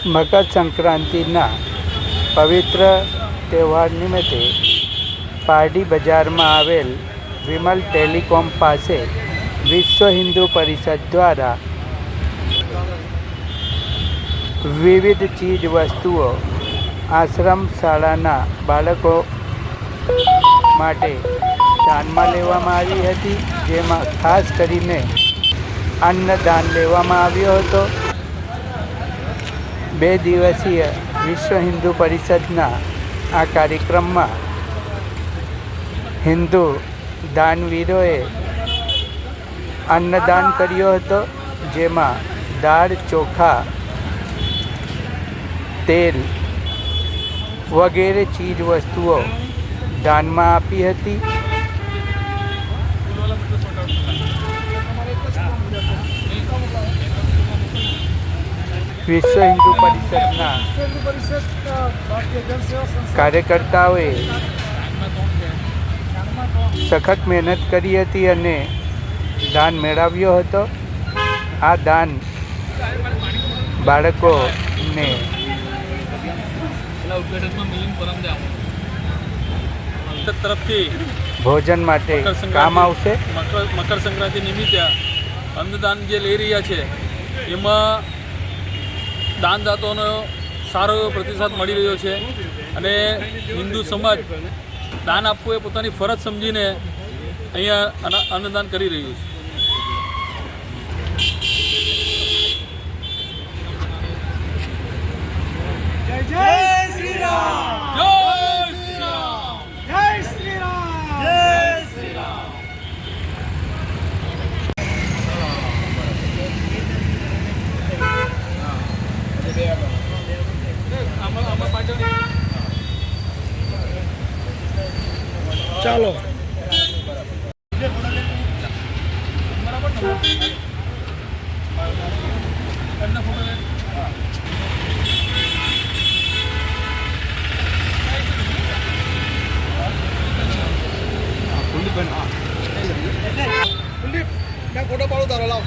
મકર સંક્રાંતિના પવિત્ર તહેવાર નિમિત્તે પારડી બજારમાં આવેલ વિમલ ટેલિકોમ પાસે વિશ્વ હિન્દુ પરિષદ દ્વારા વિવિધ ચીજ વસ્તુઓ આશ્રમ શાળાના બાળકો માટે દાનમાં લેવામાં આવી હતી, જેમાં ખાસ કરીને અન્નદાન લેવામાં આવ્યો હતો। 2 દિવસીય વિશ્વ હિન્દુ પરિષદના આ કાર્યક્રમમાં હિન્દુ દાનવીરોએ અન્નદાન કર્યો હતો, જેમાં દાળ, ચોખા, તેલ વગેરે ચીજ વસ્તુઓ દાનમાં આપી હતી। વિશ્વ હિન્દુ પરિષદના કાર્યકર્તાઓએ સખત મહેનત કરી હતી અને દાન મેળવ્યો હતો। આ દાન બાળકોને તરફથી ભોજન માટે કામ આવશે। મકર સંક્રાંતિ નિમિત્તે અન્નદાન જે લઈ રહ્યા છે એમાં દાનદાતાઓનો સારો એવો પ્રતિસાદ મળી રહ્યો છે અને હિન્દુ સમાજ દાન આપવું એ પોતાની ફરજ સમજીને અહીંયા અન્નદાન કરી રહ્યું છે। જય શ્રી રામ, જય શ્રી રામ, જય શ્રી રામ, જય શ્રી રામ। ચાલો કુલદીપ, મેં ફોટો પાડું તારો લાવ।